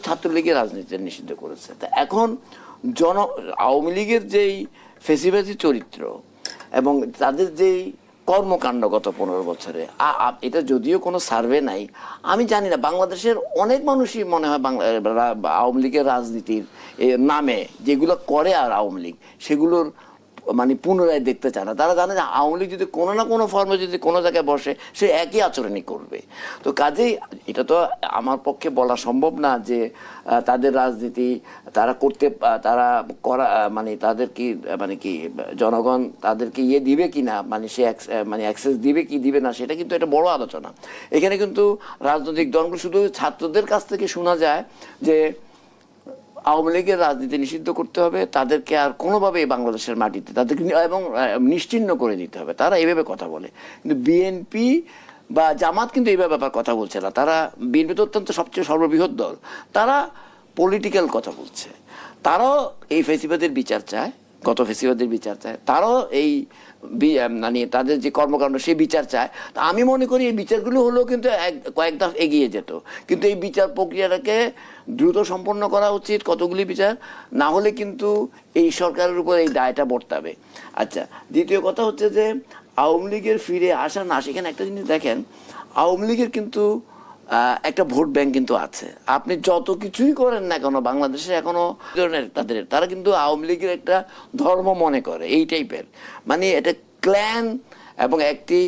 ছাত্রলীগের রাজনীতি নিষিদ্ধ করেছে। তা এখন আওয়ামী লীগের যেই ফেসিবাজি চরিত্র এবং তাদের যেই কর্মকাণ্ড গত 15 বছরে, এটা যদিও কোনো সার্ভে নাই, আমি জানি না বাংলাদেশের অনেক মানুষই মনে হয় আওয়ামী লীগের রাজনীতির নামে যেগুলো করে আর আওয়ামী লীগ সেগুলোর মানে পুনরায় দেখতে চায় না। তারা জানে যে আওয়ামী লীগ যদি কোনো না কোনো ফর্মে যদি কোনো জায়গায় বসে সে একই আচরণই করবে। তো কাজেই এটা তো আমার পক্ষে বলা সম্ভব না যে তাদের রাজনীতি তারা করা মানে তাদের কি মানে কি জনগণ তাদেরকে দিবে কি না, মানে সে মানে অ্যাক্সেস দিবে কি দিবে না, সেটা কিন্তু একটা বড় আলোচনা। এখানে কিন্তু রাজনৈতিক দলগুলো শুধু ছাত্রদের কাছ থেকে শোনা যায় যে আওয়ামী লীগের রাজনীতি নিষিদ্ধ করতে হবে, তাদেরকে আর কোনোভাবেই বাংলাদেশের মাটিতে তাদেরকে এবং নিশ্চিহ্ন করে দিতে হবে, তারা এইভাবে কথা বলে। কিন্তু বিএনপি বা জামাত কিন্তু এইভাবে ব্যাপার কথা বলছে না। তারা বিএনপি তো অত্যন্ত সবচেয়ে সর্ববৃহৎ দল, তারা পলিটিক্যাল কথা বলছে। তারাও এই ফেসিবাদের বিচার চায়, গত ফেসিবাদের বিচার চায়, তারাও এই মানে তাদের যে কর্মকাণ্ড সেই বিচার চায়। তা আমি মনে করি এই বিচারগুলো হলেও কিন্তু কয়েক ধাপ এগিয়ে যেত, কিন্তু এই বিচার প্রক্রিয়াটাকে দ্রুত সম্পন্ন করা উচিত। কতগুলি বিচার না হলে কিন্তু এই সরকারের উপর এই দায়টা বর্তাবে। আচ্ছা, দ্বিতীয় কথা হচ্ছে যে আওয়ামী লীগের ফিরে আসা না, সেখানে একটা জিনিস দেখেন, আওয়ামী লীগের কিন্তু একটা ভোট ব্যাংক কিন্তু আছে। আপনি যত কিছুই করেন না কেন বাংলাদেশে এখনো তারা কিন্তু আওয়ামী লীগের একটা ধর্ম মনে করে এই টাইপের, মানে এটা ক্ল্যান এবং একটি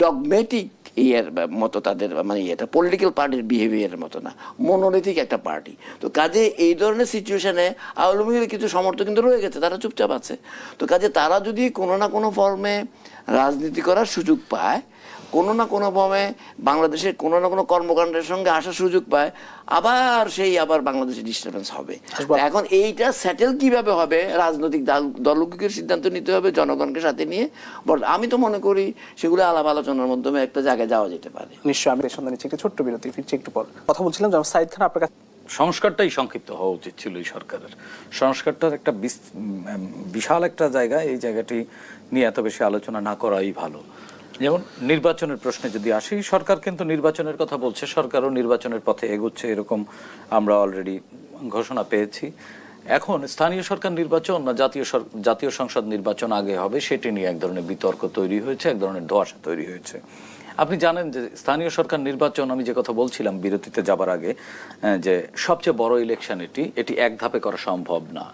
ডগমেটিক ইয়ের মতো তাদের, মানে এটা পলিটিক্যাল পার্টির বিহেভিয়ারের মতো না, মনোলিথিক একটা পার্টি। তো কাজে এই ধরনের সিচুয়েশনে আওয়ামী লীগের কিছু সমর্থক কিন্তু রয়ে গেছে, তারা চুপচাপ আছে। তো কাজে তারা যদি কোনো না কোনো ফর্মে রাজনীতি করার সুযোগ পায়, কোনো না কোনোভাবে বাংলাদেশের কোনো না কোনো কর্মকাণ্ডের সঙ্গে আসার সুযোগ পায়, আবার বাংলাদেশে ডিস্টারবেন্স হবে। এখন এইটা সেটেল কিভাবে হবে, রাজনৈতিক দলগুলোকে সিদ্ধান্ত নিতে হবে জনগণকে সাথে নিয়ে। আমি তো মনে করি সেগুলো আলাপ আলোচনার মাধ্যমে একটা জায়গায় যাওয়া যেতে পারে। নিশ্চয়ই। আমি সন্ধান নিচ্ছি একটা ছোট্ট বিরতি, ফিরছি একটু পর। কথা বলছিলাম যেমন সাইদ খান আপনার কাছে সংস্কারটাই সংক্ষিপ্ত হওয়া উচিত ছিল এই সরকারের। সংস্কারটার একটা বিশাল একটা জায়গা, এই জায়গাটি নিয়ে এত বেশি আলোচনা না করাই ভালো। যেমন নির্বাচনের প্রশ্নে যদি আসি, সরকার কিন্তু নির্বাচনের কথা বলছে, সরকারও নির্বাচনের পথে এগোচ্ছে, এরকম আমরা অলরেডি ঘোষণা পেয়েছি। এখন স্থানীয় সরকার নির্বাচন না জাতীয় সংসদ নির্বাচন আগে হবে, সেটি নিয়ে এক ধরনের বিতর্ক তৈরি হয়েছে, এক ধরনের ধোঁয়াশা তৈরি হয়েছে। আপনি জানেন যে স্থানীয় সরকার নির্বাচন, আমি যে কথা বলছিলাম বিরতিতে যাবার আগে, যে সবচেয়ে বড় ইলেকশন এটি এক ধাপে করা সম্ভব না,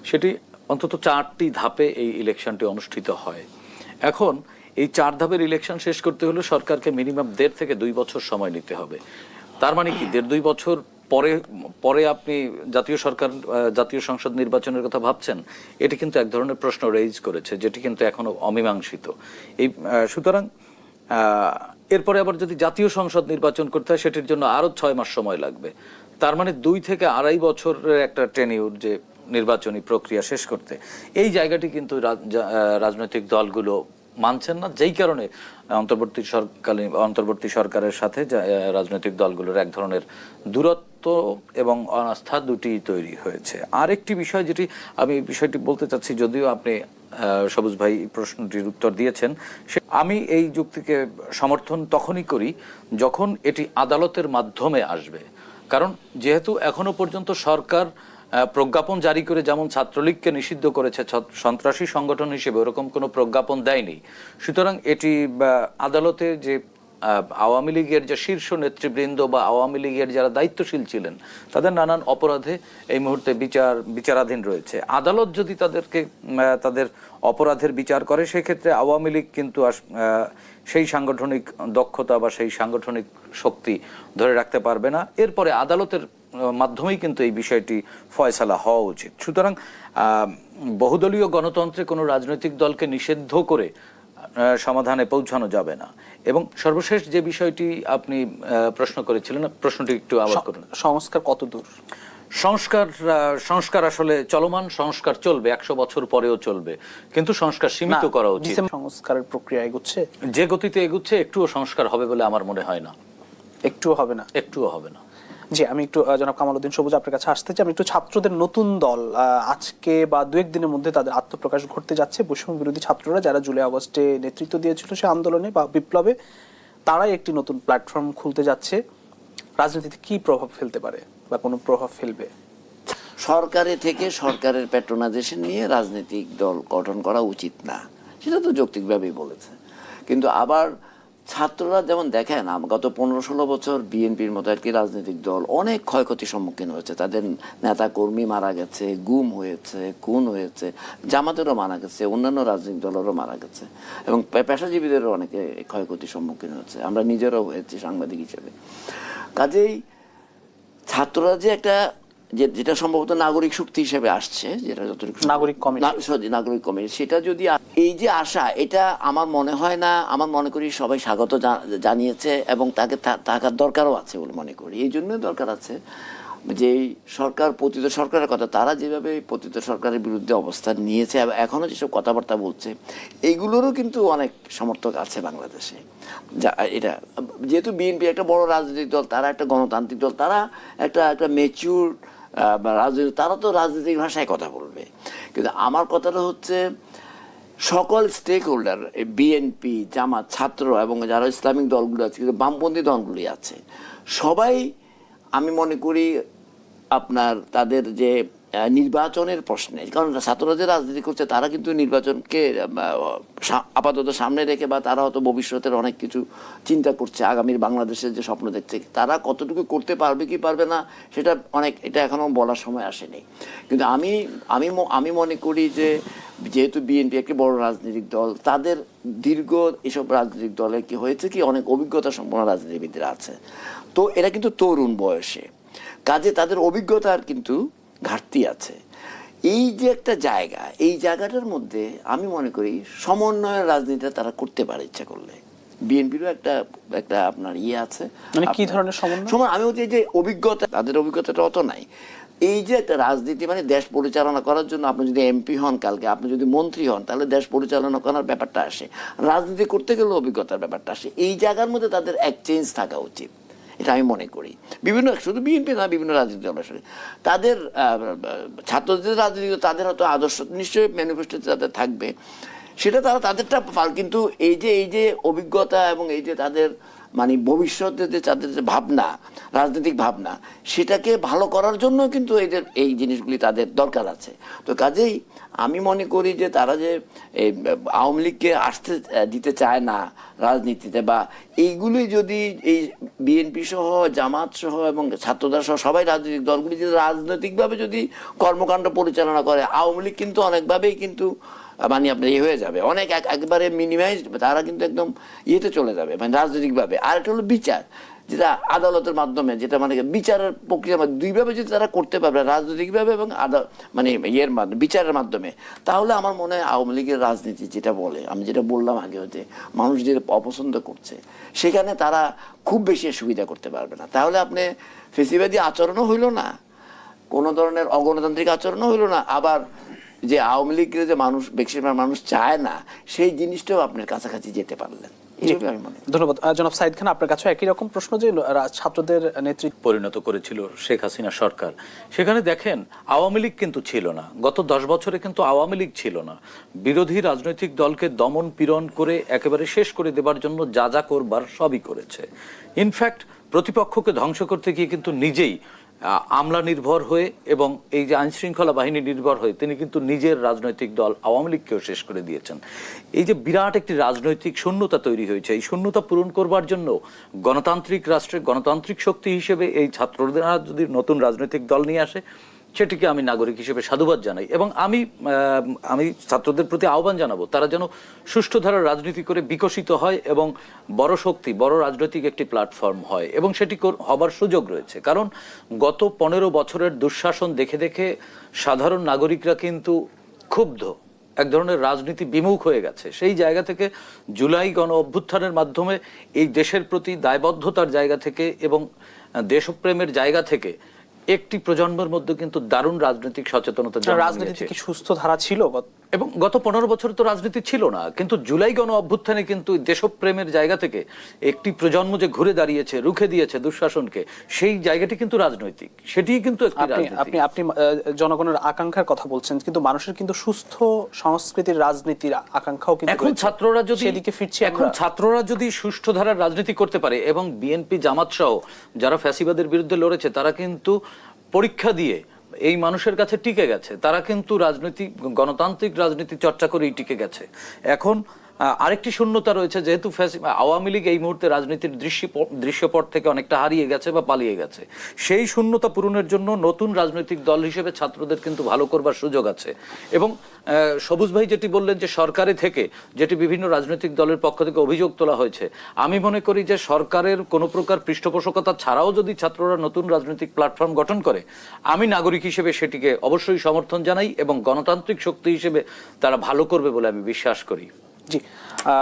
সেটি অন্তত 4টি ধাপে এই ইলেকশনটি অনুষ্ঠিত হয়। এখন এই 4 ধাপের ইলেকশন শেষ করতে হলে সরকারকে মিনিমাম 1.5 থেকে 2 বছর সময় নিতে হবে। তার মানে কি 1.5-2 বছর পরে আপনি জাতীয় সংসদ নির্বাচনের কথা ভাবছেন? এটি কিন্তু এক ধরনের প্রশ্ন রেইজ করেছে, যেটি কিন্তু এখনো অমীমাংসিত। সুতরাং এরপরে আবার যদি জাতীয় সংসদ নির্বাচন করতে হয়, সেটির জন্য আরো 6 মাস সময় লাগবে। তার মানে 2 থেকে 2.5 বছরের একটা টেনিউর যে নির্বাচনী প্রক্রিয়া শেষ করতে, এই জায়গাটি কিন্তু রাজনৈতিক দলগুলো মানছেন না, যেই কারণে অন্তর্বর্তী সরকারের সাথে রাজনৈতিক দলগুলোর এক ধরনের দূরত্ব এবং অনাস্থা দুটি তৈরি হয়েছে। আরেকটি বিষয় যেটি আমি বিষয়টি বলতে চাচ্ছি, যদিও আপনি সবুজ ভাই প্রশ্নটির উত্তর দিয়েছেন, আমি এই যুক্তিকে সমর্থন তখনই করি যখন এটি আদালতের মাধ্যমে আসবে। কারণ যেহেতু এখনো পর্যন্ত সরকার প্রজ্ঞাপন জারি করে যেমন ছাত্রলীগকে নিষিদ্ধ করেছে সন্ত্রাসী সংগঠন হিসেবে, ওরকম কোনো প্রজ্ঞাপন দেয়নি। সুতরাং এটি আদালতে যে আওয়ামী লীগের যে শীর্ষ নেতৃবৃন্দ বা আওয়ামী লীগের যারা দায়িত্বশীল ছিলেন, তাদের নানান অপরাধে এই মুহূর্তে বিচারাধীন রয়েছে। আদালত যদি তাদের অপরাধের বিচার করে, সেক্ষেত্রে আওয়ামী লীগ কিন্তু সেই সাংগঠনিক দক্ষতা বা সেই সাংগঠনিক শক্তি ধরে রাখতে পারবে না। এরপরে আদালতের মাধ্যমেই কিন্তু এই বিষয়টি ফয়সালা হওয়া উচিত। সুতরাং বহুদলীয় গণতন্ত্রে কোনো রাজনৈতিক দলকে নিষিদ্ধ করে সমাধানে পৌঁছানো যাবে না। এবং সর্বশেষ যে বিষয়টি আপনি প্রশ্ন করেছিলেন, প্রশ্নটি একটু আবার করুন। সংস্কার কত দূর? সংস্কার আসলে চলমান, সংস্কার চলবে, 100 বছর পরেও চলবে, কিন্তু সংস্কার সীমিত করা উচিত। সংস্কারের প্রক্রিয়া এগুচ্ছে, যে গতিতে এগুচ্ছে, একটুও সংস্কার হবে বলে আমার মনে হয় না। একটুও হবে না? একটুও হবে না। জি, আমি একটু জনাব কামাল উদ্দিন সবুজ আপনার কাছে আসতে চাই। আমি একটু ছাত্রদের নতুন দল আজকে বা 2-1 দিনের মধ্যে তাদের আত্মপ্রকাশ ঘটতে যাচ্ছে। বৈষম্য বিরোধী ছাত্ররা যারা জুলাই আগস্টে নেতৃত্ব দিয়েছিল সে আন্দোলনে বা বিপ্লবে, তারাই একটি নতুন প্ল্যাটফর্ম খুলতে যাচ্ছে। রাজনীতিতে কি প্রভাব ফেলতে পারে? বা কোনো প্রভাব ফেলবে? সরকারে থেকে সরকারের প্যাট্রোনাইজেশন নিয়ে রাজনৈতিক দল গঠন করা উচিত না, সেটা তো যৌক্তিকভাবেই বলেছে। কিন্তু আবার ছাত্ররা যেমন দেখেন, গত 15-16 বছর বিএনপির মতো একটি রাজনৈতিক দল অনেক ক্ষয়ক্ষতির সম্মুখীন হয়েছে। তাদের নেতা কর্মী মারা গেছে, গুম হয়েছে, খুন হয়েছে, জামাতেরও মারা গেছে, অন্যান্য রাজনৈতিক দলেরও মারা গেছে, এবং পেশাজীবীদেরও অনেকে ক্ষয়ক্ষতির সম্মুখীন হয়েছে, আমরা নিজেরাও হয়েছি সাংবাদিক হিসেবে। কাজেই ছাত্ররা যে একটা যেটা সম্ভবত নাগরিক শক্তি হিসেবে আসছে, যেটা যতটুকু নাগরিক কমিটি, সেটা যদি এই যে আশা, এটা আমার মনে হয় না, আমার মনে করি সবাই স্বাগত জানিয়েছে এবং তাকে থাকার দরকারও আছে বলে মনে করি। এই জন্য দরকার আছে যে সরকার, পতিত সরকারের কথা, তারা যেভাবে পতিত সরকারের বিরুদ্ধে অবস্থান নিয়েছে এবং এখনো যেসব কথাবার্তা বলছে, এইগুলোরও কিন্তু অনেক সমর্থক আছে বাংলাদেশে। যা এটা যেহেতু বিএনপি একটা বড় রাজনৈতিক দল, তারা একটা গণতান্ত্রিক দল, তারা একটা ম্যাচিউর রাজনীতি, তারা তো রাজনৈতিক ভাষায় কথা বলবে। কিন্তু আমার কথাটা হচ্ছে সকল স্টেক হোল্ডার, বিএনপি, জামাত, ছাত্র এবং যারা ইসলামিক দলগুলো আছে, বামপন্থী দলগুলি আছে, সবাই আমি মনে করি আপনার তাদের যে নির্বাচনের প্রশ্নে, কারণ ছাত্ররা যে রাজনীতি করছে তারা কিন্তু নির্বাচনকে আপাতত সামনে রেখে, বা তারা হয়তো ভবিষ্যতের অনেক কিছু চিন্তা করছে, আগামীর বাংলাদেশের যে স্বপ্ন দেখছে, তারা কতটুকু করতে পারবে কি পারবে না সেটা এটা এখনো বলার সময় আসেনি। কিন্তু আমি মনে করি যে যেহেতু বিএনপি একটি বড় রাজনৈতিক দল, তাদের দীর্ঘ এসব রাজনৈতিক দলে কি হয়েছে কি অনেক অভিজ্ঞতা সম্পন্ন রাজনীতিবিদরা আছে, তো এরা কিন্তু তরুণ বয়সে, কাজে তাদের অভিজ্ঞতার কিন্তু ঘাটতি আছে। এই যে একটা জায়গা, এই জায়গাটার মধ্যে আমি মনে করি সমন্বয়ের রাজনীতিটা তারা করতে পারে ইচ্ছা করলে। বিএনপিরও একটা আপনার আছে, মানে কি ধরনের সমন্বয়? আমি বলছি যে অভিজ্ঞতা, তাদের অভিজ্ঞতাটা অত নাই। এই যে একটা রাজনীতি, মানে দেশ পরিচালনা করার জন্য আপনি যদি এমপি হন, কালকে আপনি যদি মন্ত্রী হন, তাহলে দেশ পরিচালনা করার ব্যাপারটা আসে, রাজনীতি করতে গেলে অভিজ্ঞতার ব্যাপারটা আসে। এই জায়গার মধ্যে তাদের এক্সচেঞ্জ থাকা উচিত, এটা আমি মনে করি। শুধু বিএনপি না, বিভিন্ন রাজনীতি দলের সঙ্গে তাদের ছাত্রদের রাজনীতি, তাদের হয়তো আদর্শ নিশ্চয়ই ম্যানিফেস্টোতে তাদের থাকবে, সেটা তাদেরটা, কিন্তু এই যে অভিজ্ঞতা এবং এই যে তাদের মানে ভবিষ্যতে যে তাদের যে ভাবনা, রাজনৈতিক ভাবনা, সেটাকে ভালো করার জন্য কিন্তু এই জিনিসগুলি তাদের দরকার আছে। তো কাজেই আমি মনে করি যে তারা যে আওয়ামী লীগকে আসতে দিতে চায় না রাজনীতিতে, বা এইগুলি যদি এই বিএনপি সহ, জামাত সহ এবং ছাত্রদল সহ সবাই রাজনৈতিক দলগুলি যদি রাজনৈতিকভাবে যদি কর্মকাণ্ড পরিচালনা করে, আওয়ামী লীগ কিন্তু অনেকভাবেই কিন্তু মানে আপনার হয়ে যাবে, অনেক একবারে মিনিমাইজ, তারা কিন্তু একদম চলে যাবে মানে রাজনৈতিকভাবে। আর একটা হলো বিচার, যেটা আদালতের মাধ্যমে, যেটা মানে বিচারের প্রক্রিয়া, দুইভাবে যদি তারা করতে পারবে, রাজনৈতিকভাবে এবং মানে মাধ্যমে, বিচারের মাধ্যমে, তাহলে আমার মনে হয় আওয়ামী লীগের রাজনীতি যেটা বলে, আমি যেটা বললাম আগে, যে মানুষ যেটা অপছন্দ করছে, সেখানে তারা খুব বেশি সুবিধা করতে পারবে না। তাহলে আপনি ফেসিবাদী আচরণও হইল না, কোনো ধরনের অগণতান্ত্রিক আচরণও হইল না, আবার যে আওয়ামী লীগের যে বেশিরভাগ মানুষ চায় না, সেই জিনিসটাও আপনার কাছাকাছি যেতে পারলেন। ধন্যবাদ। জনাব সাইদ খান, আপনার কাছে একই রকম প্রশ্ন, যে ছাত্রদের নেতৃত্ব পরিণত করেছিল শেখ হাসিনা সরকার, সেখানে দেখেন আওয়ামী লীগ কিন্তু ছিল না, গত 10 বছরে কিন্তু আওয়ামী লীগ ছিল না। বিরোধী রাজনৈতিক দলকে দমন পীড়ন করে একেবারে শেষ করে দেবার জন্য যা যা করবার সবই করেছে। ইনফ্যাক্ট প্রতিপক্ষকে ধ্বংস করতে গিয়ে কিন্তু নিজেই আমলা নির্ভর হয়ে এবং এই যে আইনশৃঙ্খলা বাহিনী নির্ভর হয়ে তিনি কিন্তু নিজের রাজনৈতিক দল আওয়ামী লীগকেও শেষ করে দিয়েছেন। এই যে বিরাট একটি রাজনৈতিক শূন্যতা তৈরি হয়েছে, এই শূন্যতা পূরণ করবার জন্য গণতান্ত্রিক রাষ্ট্রের গণতান্ত্রিক শক্তি হিসেবে এই ছাত্ররা যদি নতুন রাজনৈতিক দল নিয়ে আসে, সেটিকে আমি নাগরিক হিসেবে সাধুবাদ জানাই। এবং আমি ছাত্রদের প্রতি আহ্বান জানাবো, তারা যেন সুষ্ঠু ধারার রাজনীতি করে বিকশিত হয় এবং বড় শক্তি, বড় রাজনৈতিক একটি প্ল্যাটফর্ম হয়, এবং সেটি হবার সুযোগ রয়েছে। কারণ গত 15 বছরের দুঃশাসন দেখে দেখে সাধারণ নাগরিকরা কিন্তু ক্ষুব্ধ, এক ধরনের রাজনীতি বিমুখ হয়ে গেছে। সেই জায়গা থেকে জুলাই গণ অভ্যুত্থানের মাধ্যমে এই দেশের প্রতি দায়বদ্ধতার জায়গা থেকে এবং দেশপ্রেমের জায়গা থেকে একটি প্রজন্মের মধ্যে কিন্তু দারুণ রাজনৈতিক সচেতনতা। রাজনীতি কি সুস্থ ধারা ছিল এবং গত 15 বছর তো রাজনীতি ছিল না, কিন্তু জুলাই গণ অভ্যুত্থানে কিন্তু দেশপ্রেমের জায়গা থেকে একটি প্রজন্ম যে ঘুরে দাঁড়িয়েছে, রুখে দিয়েছে দুঃশাসনকে, সেই জায়গাটি কিন্তু রাজনৈতিক, সেটিই কিন্তু একটি আপনি রাজনীতি। আপনি আপনি জনগণের আকাঙ্ক্ষার কথা বলছেন, কিন্তু মানুষের কিন্তু সুস্থ সংস্কৃতির রাজনীতির আকাঙ্ক্ষাও কিন্তু এখন রয়েছে। ছাত্ররা যদি সেদিকে ফিরছি এখন আমরা। ছাত্ররা যদি সুষ্ঠু ধারার রাজনীতি করতে পারে, এবং বিএনপি জামাত সহ যারা ফ্যাসিবাদের বিরুদ্ধে লড়েছে তারা কিন্তু পরীক্ষা দিয়ে এই মানুষের কাছে টিকে গেছে, তারা কিন্তু রাজনীতি, গণতান্ত্রিক রাজনীতি চর্চা করেই টিকে গেছে। এখন আরেকটি শূন্যতা রয়েছে, যেহেতু আওয়ামী লীগ এই মুহূর্তে রাজনীতির দৃশ্যপট থেকে অনেকটা হারিয়ে গেছে বা পালিয়ে গেছে, সেই শূন্যতা পূরণের জন্য নতুন রাজনৈতিক দল হিসেবে ছাত্রদের কিন্তু ভালো করবার সুযোগ আছে। এবং সবুজ ভাই যেটি বললেন যে সরকারে থেকে যেটি বিভিন্ন রাজনৈতিক দলের পক্ষ থেকে অভিযোগ তোলা হয়েছে, আমি মনে করি যে সরকারের কোনো প্রকার পৃষ্ঠপোষকতা ছাড়াও যদি ছাত্ররা নতুন রাজনৈতিক প্ল্যাটফর্ম গঠন করে, আমি নাগরিক হিসেবে সেটিকে অবশ্যই সমর্থন জানাই এবং গণতান্ত্রিক শক্তি হিসেবে তারা ভালো করবে বলে আমি বিশ্বাস করি। জি।